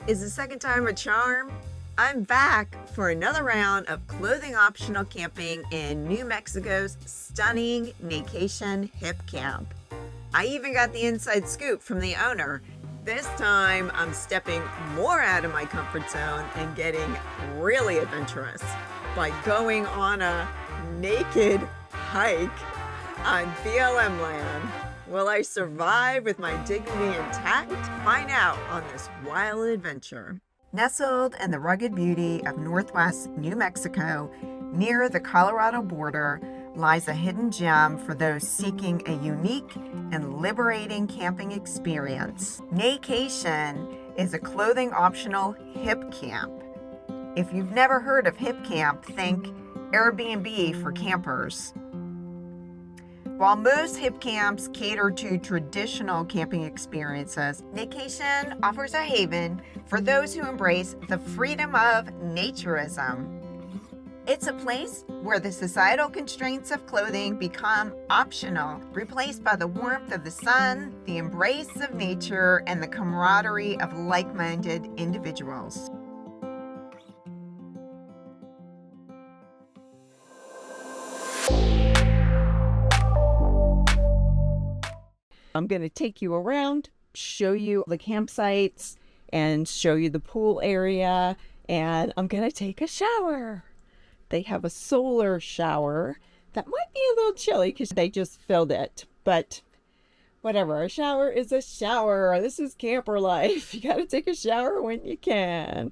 Is the second time a charm? I'm back for another round of clothing optional camping in New Mexico's stunning Naycation Hip Camp. I even got the inside scoop from the owner. This time I'm stepping more out of my comfort zone and getting really adventurous by going on a naked hike on BLM land. Will I survive with my dignity intact? Find out on this wild adventure. Nestled in the rugged beauty of northwest New Mexico, near the Colorado border, lies a hidden gem for those seeking a unique and liberating camping experience. Naycation is a clothing optional hip camp. If you've never heard of hip camp, think Airbnb for campers. While most hip camps cater to traditional camping experiences, Naycation offers a haven for those who embrace the freedom of naturism. It's a place where the societal constraints of clothing become optional, replaced by the warmth of the sun, the embrace of nature, and the camaraderie of like-minded individuals. I'm going to take you around, show you the campsites, and show you the pool area, and I'm going to take a shower. They have a solar shower that might be a little chilly because they just filled it, but whatever, a shower is a shower. This is camper life. You got to take a shower when you can.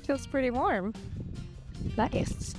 Feels pretty warm. Nice.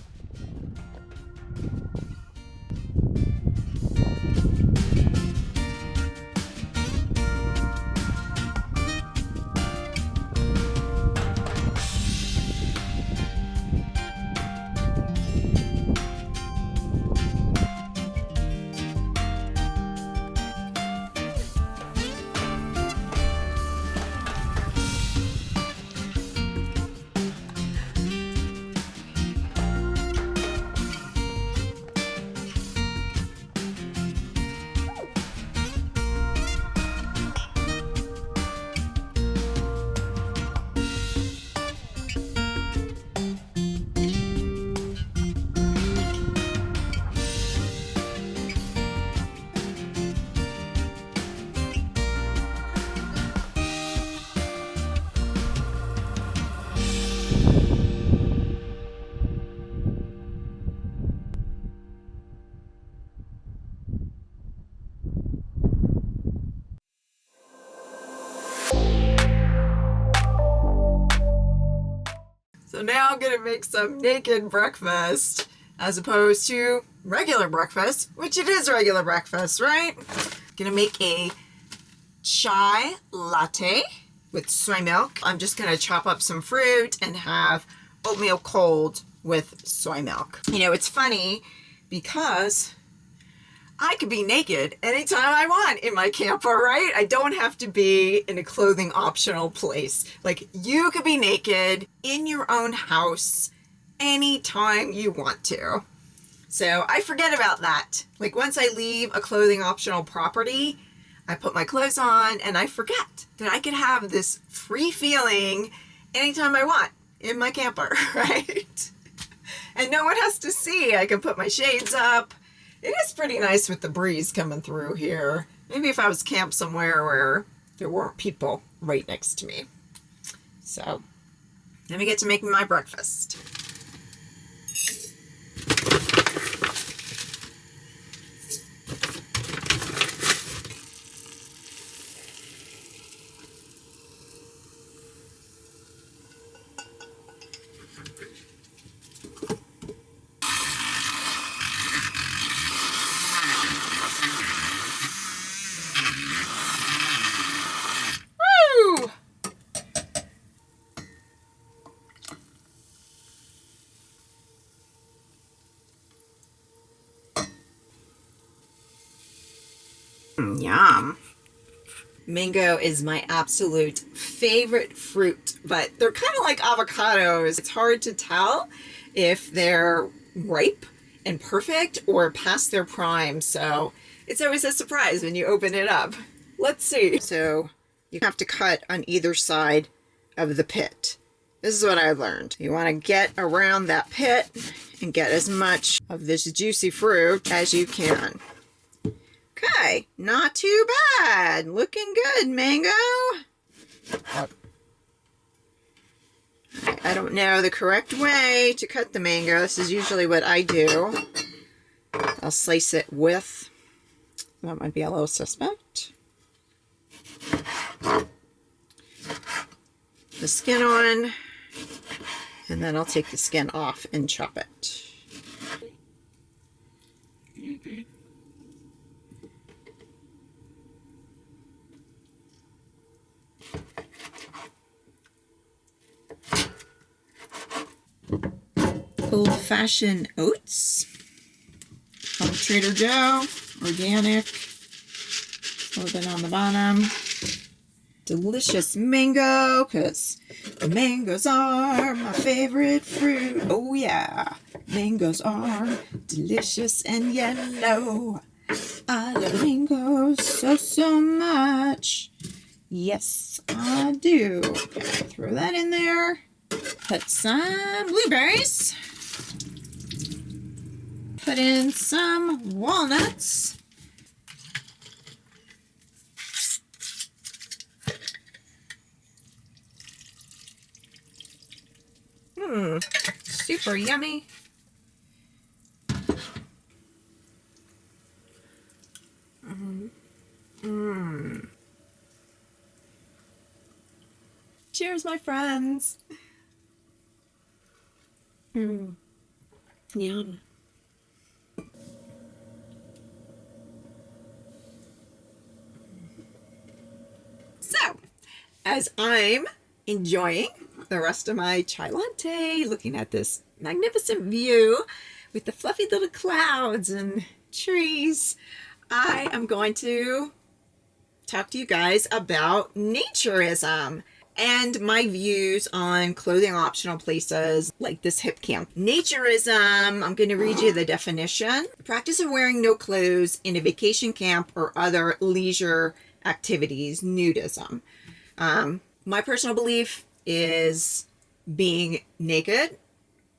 So now I'm gonna make some naked breakfast as opposed to regular breakfast, which it is regular breakfast, right? Gonna make a chai latte with soy milk. I'm just gonna chop up some fruit and have oatmeal cold with soy milk. You know, it's funny because I could be naked anytime I want in my camper, right? I don't have to be in a clothing optional place. Like, you could be naked in your own house anytime you want to. So I forget about that. Like once I leave a clothing optional property, I put my clothes on and I forget that I could have this free feeling anytime I want in my camper, right? And no one has to see. I can put my shades up. It is pretty nice with the breeze coming through here. Maybe if I was camped somewhere where there weren't people right next to me. So then we get to make my breakfast. Woo! Yum. Mango is my absolute favorite fruit, but they're kind of like avocados. It's hard to tell if they're ripe and perfect or past their prime. So it's always a surprise when you open it up. Let's see. So you have to cut on either side of the pit. This is what I learned. You want to get around that pit and get as much of this juicy fruit as you can. Okay, not too bad. Looking good, Mango. I don't know the correct way to cut the mango. This is usually what I do. I'll slice it with, that might be a little suspect, the skin on, and then I'll take the skin off and chop it. Old-fashioned oats from Trader Joe, organic, a little bit on the bottom. Delicious mango, because mangoes are my favorite fruit. Oh yeah, mangoes are delicious and yellow. I love mangoes so much. Yes, I do. Okay, throw that in there. Put some blueberries. Put in some walnuts. Super yummy. Cheers, my friends. Yum. So, as I'm enjoying the rest of my chai latte, looking at this magnificent view with the fluffy little clouds and trees, I am going to talk to you guys about naturism and my views on clothing optional places like this hip camp. Naturism, I'm going to read you the definition. The practice of wearing no clothes in a vacation camp or other leisure activities, nudism. My personal belief is being naked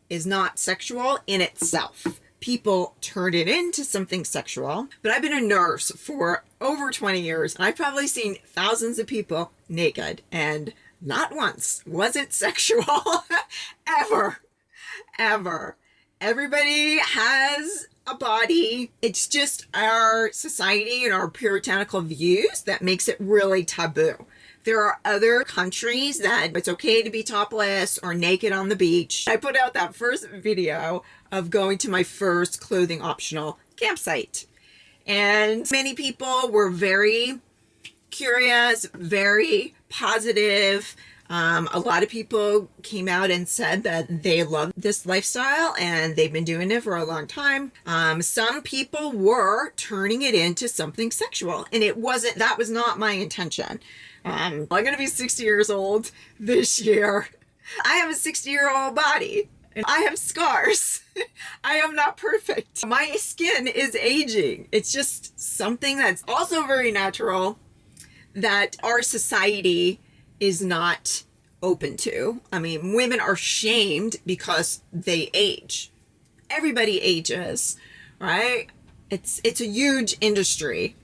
is not sexual in itself. People turn it into something sexual. But I've been a nurse for over 20 years, and I've probably seen thousands of people naked, and not once was it sexual. Ever. Everybody has a body. It's just our society and our puritanical views that makes it really taboo. There are other countries that it's okay to be topless or naked on the beach. I put out that first video of going to my first clothing optional campsite, and many people were very curious, very positive. A lot of people came out and said that they love this lifestyle and they've been doing it for a long time. Some people were turning it into something sexual, and that was not my intention. I'm going to be 60 years old this year. I have a 60-year-old body. And I have scars. I am not perfect. My skin is aging. It's just something that's also very natural that our society is not open to. I mean, women are shamed because they age. Everybody ages, right? It's a huge industry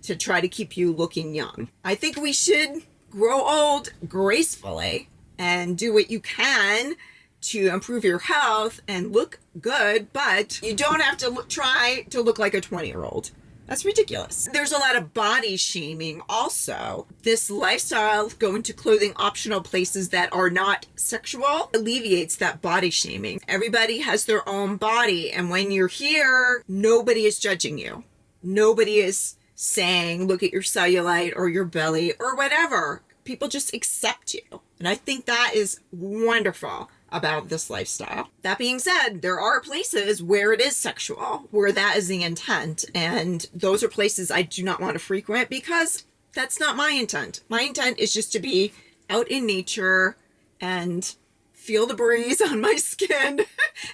to try to keep you looking young. I think we should grow old gracefully and do what you can to improve your health and look good, but you don't have to try to look like a 20-year-old. That's ridiculous. There's a lot of body shaming also. This lifestyle, going to clothing optional places that are not sexual, alleviates that body shaming. Everybody has their own body, and when you're here, nobody is judging you. Nobody is saying, look at your cellulite or your belly or whatever. People just accept you. And I think that is wonderful about this lifestyle. That being said, there are places where it is sexual, where that is the intent. And those are places I do not want to frequent because that's not my intent. My intent is just to be out in nature and feel the breeze on my skin.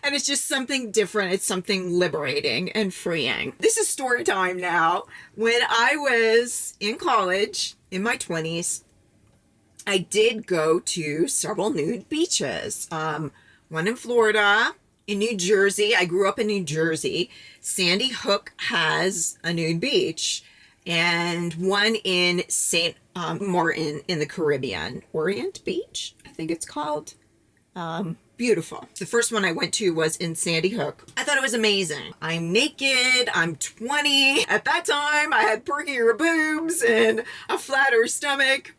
And it's just something different. It's something liberating and freeing. This is story time now. When I was in college, in my 20s, I did go to several nude beaches. One in Florida, in New Jersey. I grew up in New Jersey. Sandy Hook has a nude beach, and one in St. Martin in the Caribbean. Orient Beach, I think it's called. Beautiful. The first one I went to was in Sandy Hook. I thought it was amazing. I'm naked. I'm 20. At that time, I had perkier boobs and a flatter stomach.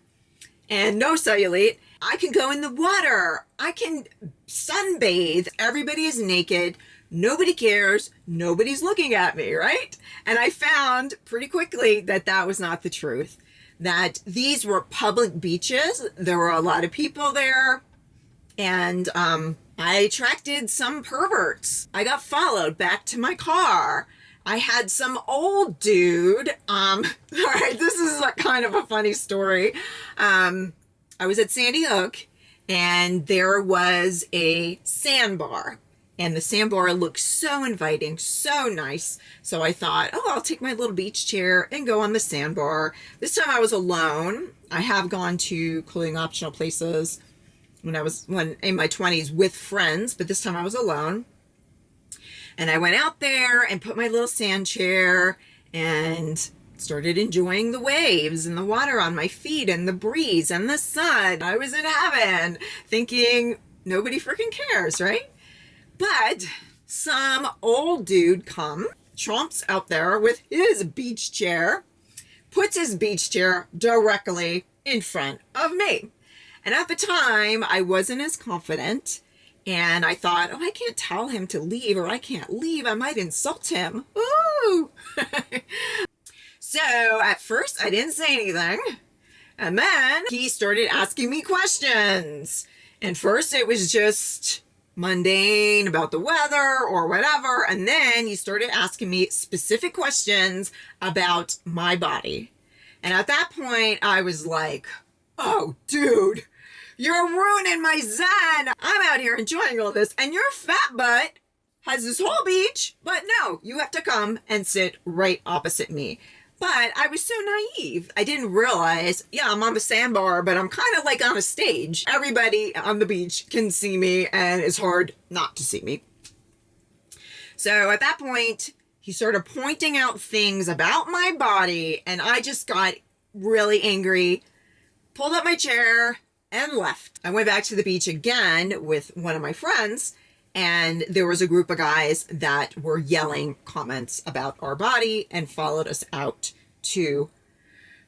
And no cellulite. I can go in the water. I can sunbathe. Everybody is naked. Nobody cares. Nobody's looking at me, right? And I found pretty quickly that that was not the truth. That these were public beaches. There were a lot of people there. And I attracted some perverts. I got followed back to my car. I had some old dude, all right, this is kind of a funny story. I was at Sandy Hook and there was a sandbar, and the sandbar looked so inviting, so nice. So I thought, oh, I'll take my little beach chair and go on the sandbar. This time I was alone. I have gone to clothing optional places when in my 20s with friends, but this time I was alone. And I went out there and put my little sand chair and started enjoying the waves and the water on my feet and the breeze and the sun. I was in heaven thinking nobody freaking cares, right? But some old dude chomps out there with his beach chair, puts his beach chair directly in front of me. And at the time, I wasn't as confident. And I thought, oh, I can't tell him to leave, or I can't leave. I might insult him. Ooh. So at first I didn't say anything. And then he started asking me questions. And first it was just mundane about the weather or whatever. And then he started asking me specific questions about my body. And at that point I was like, oh, dude. You're ruining my zen. I'm out here enjoying all this, and your fat butt has this whole beach, but no, you have to come and sit right opposite me. But I was so naive. I didn't realize, yeah, I'm on the sandbar, but I'm kind of like on a stage. Everybody on the beach can see me, and it's hard not to see me. So at that point, he started pointing out things about my body, and I just got really angry, pulled up my chair, and left. I went back to the beach again with one of my friends, and there was a group of guys that were yelling comments about our body and followed us out to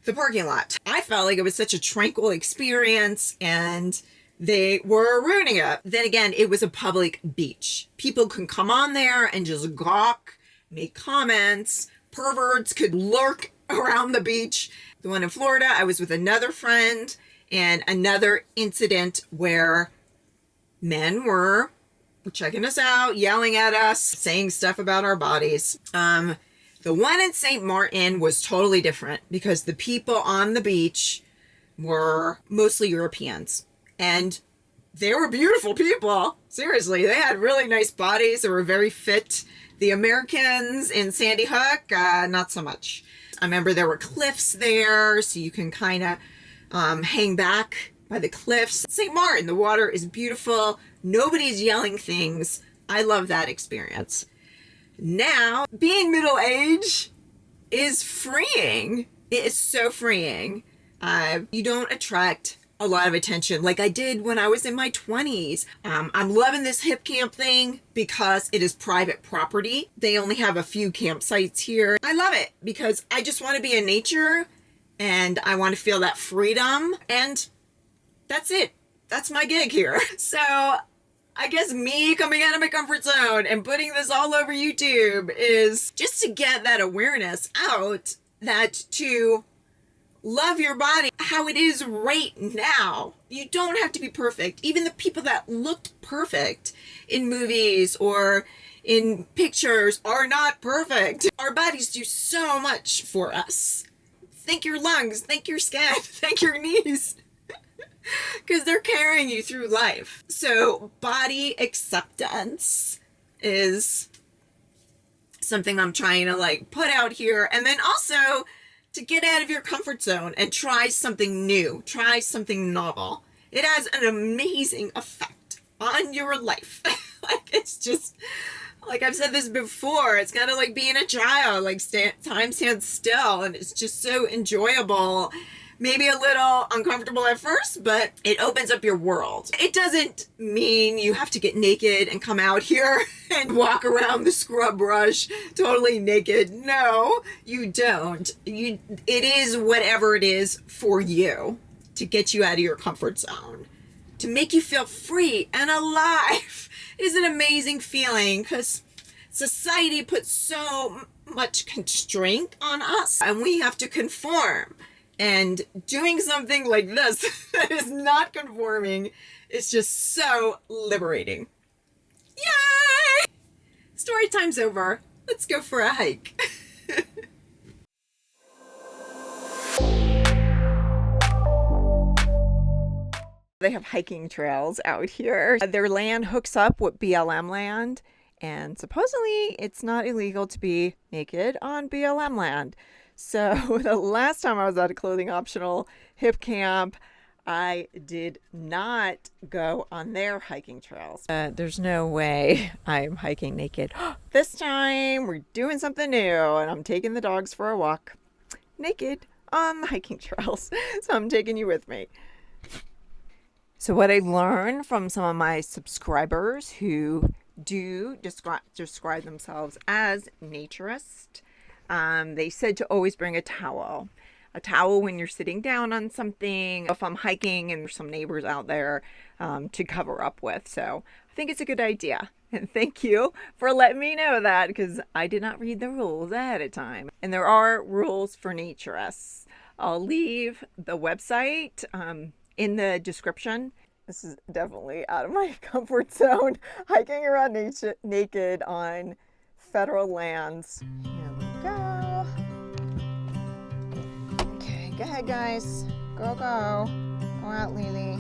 the parking lot. I felt like it was such a tranquil experience and they were ruining it. Then again, it was a public beach. People can come on there and just gawk, make comments. Perverts could lurk around the beach. The one in Florida, I was with another friend, and another incident where men were checking us out, yelling at us, saying stuff about our bodies. The one in St. Martin was totally different because the people on the beach were mostly Europeans. And they were beautiful people. Seriously, they had really nice bodies. They were very fit. The Americans in Sandy Hook, not so much. I remember there were cliffs there, so you can kind of hang back by the cliffs. St. Martin, the water is beautiful. Nobody's yelling things. I love that experience. Now, being middle-aged is freeing. It is so freeing. You don't attract a lot of attention like I did when I was in my 20s. I'm loving this hip camp thing because it is private property. They only have a few campsites here. I love it because I just want to be in nature and I want to feel that freedom, and that's it. That's my gig here. So I guess me coming out of my comfort zone and putting this all over YouTube is just to get that awareness out, that to love your body how it is right now. You don't have to be perfect. Even the people that looked perfect in movies or in pictures are not perfect. Our bodies do so much for us. Thank your lungs, thank your skin, thank your knees. Because they're carrying you through life. So body acceptance is something I'm trying to like put out here. And then also to get out of your comfort zone and try something new, try something novel. It has an amazing effect on your life. Like, it's just, like I've said this before, it's kind of like being a child, like time stands still, and it's just so enjoyable. Maybe a little uncomfortable at first, but it opens up your world. It doesn't mean you have to get naked and come out here and walk around the scrub brush totally naked. No, you don't. It is whatever it is for you to get you out of your comfort zone, to make you feel free and alive. It is an amazing feeling because society puts so much constraint on us and we have to conform. And doing something like this that is not conforming is just so liberating. Yay! Story time's over. Let's go for a hike. They have hiking trails out here. Their land hooks up with BLM land, and supposedly it's not illegal to be naked on BLM land. So the last time I was at a clothing optional hip camp, I did not go on their hiking trails. There's no way I'm hiking naked. This time we're doing something new and I'm taking the dogs for a walk naked on the hiking trails. So I'm taking you with me. So what I learned from some of my subscribers who do describe themselves as naturists, they said to always bring a towel when you're sitting down on something, if I'm hiking and there's some neighbors out there to cover up with. So I think it's a good idea. And thank you for letting me know that, because I did not read the rules ahead of time. And there are rules for naturists. I'll leave the website in the description. This is definitely out of my comfort zone, hiking around naked on federal lands. Here we go. Okay, go ahead, guys. Go, go. Go out, Lily.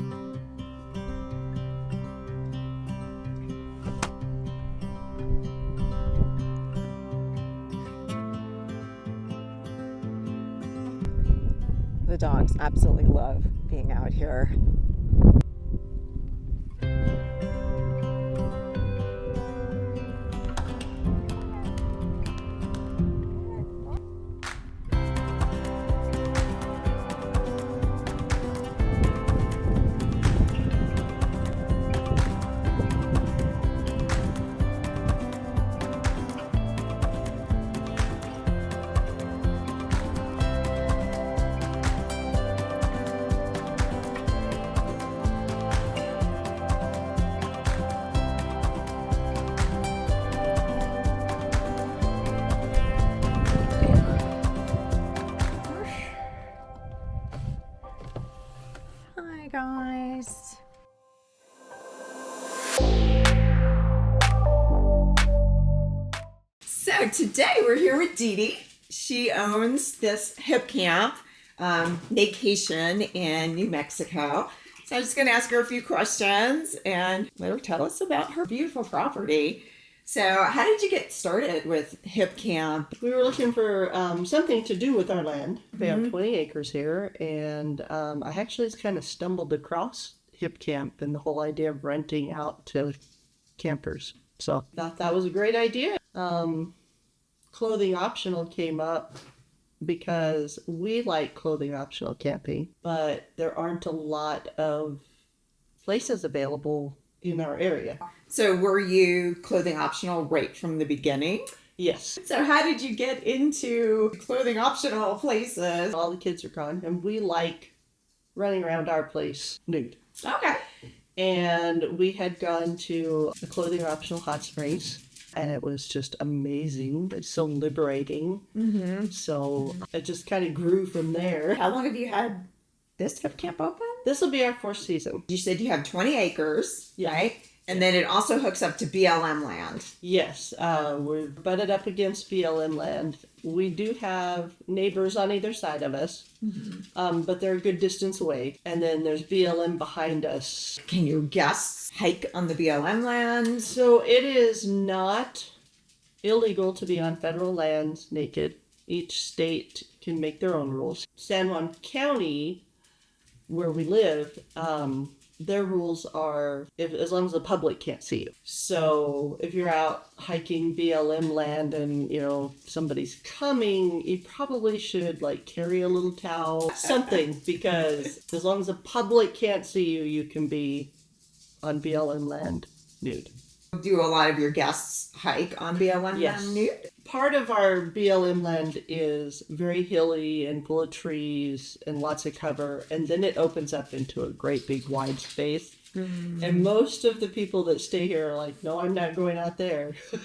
The dogs absolutely love being out here. Guys. So today we're here with Dee Dee. She owns this hip camp, Vacation in New Mexico. So I'm just going to ask her a few questions and let her tell us about her beautiful property. So, how did you get started with Hip Camp? We were looking for something to do with our land. We have 20 acres here, and I actually just kind of stumbled across Hip Camp and the whole idea of renting out to campers. So thought that was a great idea. Clothing optional came up because we like clothing optional camping, but there aren't a lot of places available in our area. So, were you clothing optional right from the beginning? Yes. So, how did you get into clothing optional places? All the kids are gone, and we like running around our place nude. Okay. And we had gone to a clothing optional hot springs, and it was just amazing. It's so liberating. Mm-hmm. So it just kind of grew from there. How long have you had this Hip Camp open? This will be our fourth season. You said you have 20 acres, Yeah. right? And then it also hooks up to BLM land. Yes, we're butted up against BLM land. We do have neighbors on either side of us, but they're a good distance away. And then there's BLM behind us. Can your guests hike on the BLM land? So it is not illegal to be on federal lands naked. Each state can make their own rules. San Juan County, where we live, their rules are as long as the public can't see you. So if you're out hiking BLM land and, somebody's coming, you probably should carry a little towel, something, because as long as the public can't see you, you can be on BLM land nude. Do a lot of your guests hike on BLM Yes. land nude? Part of our BLM land is very hilly and full of trees and lots of cover, and then it opens up into a great big wide space. And most of the people that stay here are like, no, I'm not going out there. So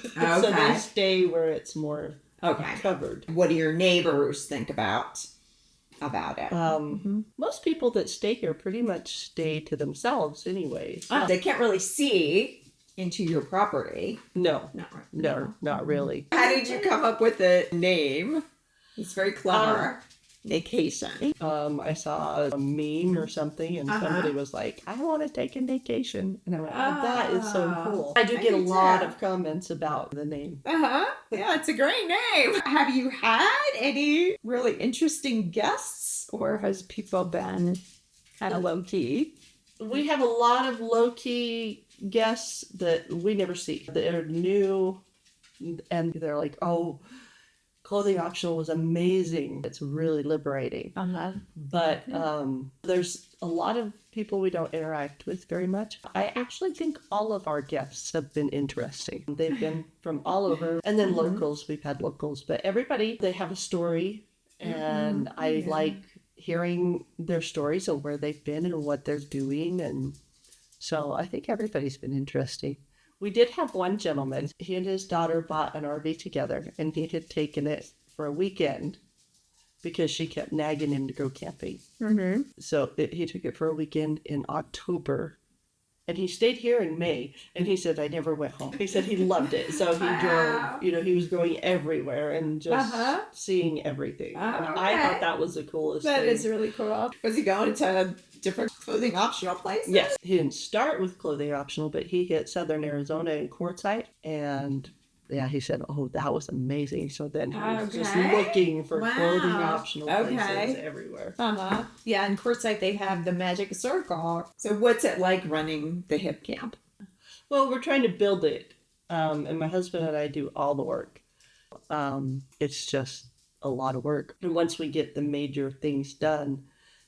they Okay. stay where it's more Okay. covered. What do your neighbors think about it? Most people that stay here pretty much stay to themselves anyway. They can't really see into your property. No, No. not really. How did you come up with the name? It's very clever. Vacation. I saw a meme or something, and somebody was like, I want to take a vacation. And I went, oh, that is so cool. I do get a lot of comments about the name. Yeah, it's a great name. Have you had any really interesting guests? Or has people been kind of low key? We have a lot of low-key guests that we never see. They're new, and they're like, oh, clothing optional was amazing. It's really liberating. But there's a lot of people we don't interact with very much. I actually think all of our guests have been interesting. They've been from all over. And then locals, we've had locals. But everybody, they have a story. And I like hearing their stories of where they've been and what they're doing. And so I think everybody's been interesting. We did have one gentleman. He and his daughter bought an RV together, and he had taken it for a weekend because she kept nagging him to go camping. So he took it for a weekend in October, and he stayed here in May, and he said, I never went home. He said he loved it. So he drove, he was going everywhere and just seeing everything. And I thought that was the coolest thing. That is really cool. Was he going to different clothing optional places? Yes. He didn't start with clothing optional, but he hit Southern Arizona in Quartzsite. And yeah, he said, oh, that was amazing. So then he was just looking for clothing optional places everywhere. Yeah, in Quartzsite they have the Magic Circle. So what's it like running the Hip Camp? Well, we're trying to build it. And my husband and I do all the work. It's just a lot of work. And once we get the major things done,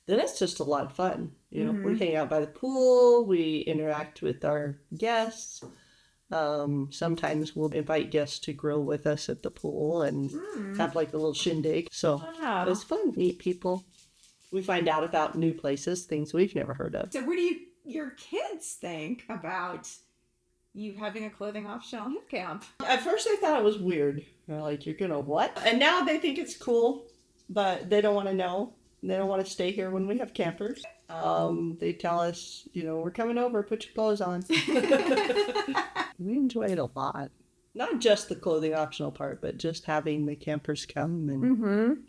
then it's just a lot of fun. We hang out by the pool, we interact with our guests. Sometimes we'll invite guests to grill with us at the pool and have a little shindig. So it's fun to meet people. We find out about new places, things we've never heard of. So what do your kids think about you having a clothing optional Hip Camp? At first I thought it was weird. They're like, you're gonna what? And now they think it's cool, but they don't want to know. They don't want to stay here when we have campers. They tell us, we're coming over, put your clothes on. We enjoy it a lot. Not just the clothing optional part, but just having the campers come and,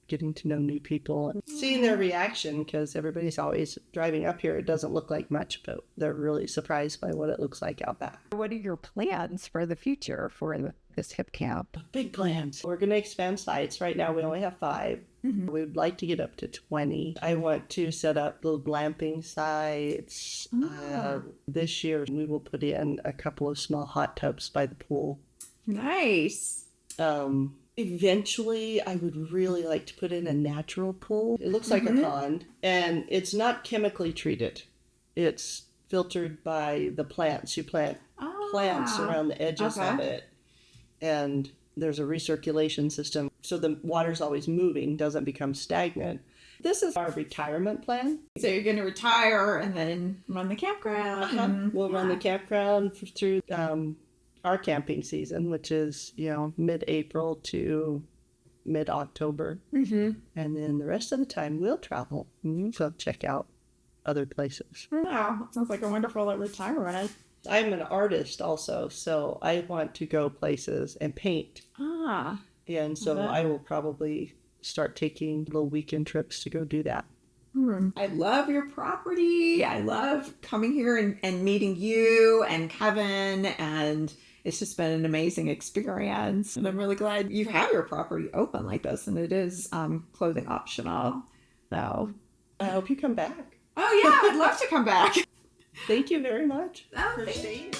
get getting to know new people and seeing their reaction, because everybody's always driving up here. It doesn't look like much, but they're really surprised by what it looks like out back. What are your plans for the future for this hip camp? Big plans. We're going to expand sites. Right now, we only have 5. Mm-hmm. We would like to get up to 20. I want to set up little glamping sites. This year, we will put in a couple of small hot tubs by the pool. Nice. Eventually, I would really like to put in a natural pool. It looks like a pond, and it's not chemically treated. It's filtered by the plants. You plant plants around the edges of it, and there's a recirculation system, so the water's always moving, doesn't become stagnant. This is our retirement plan. So you're going to retire and then run the campground. We'll run the campground through our camping season, which is, mid-April to mid-October. And then the rest of the time we'll travel. So check out other places. Wow, sounds like a wonderful retirement. I'm an artist also, so I want to go places and paint. And so I will probably start taking little weekend trips to go do that. I love your property. I love coming here and meeting you and Kevin, and it's just been an amazing experience. And I'm really glad you have your property open like this, and it is clothing optional. So I hope you come back. Oh yeah, I'd love to come back. Thank you very much Oh, for thank staying.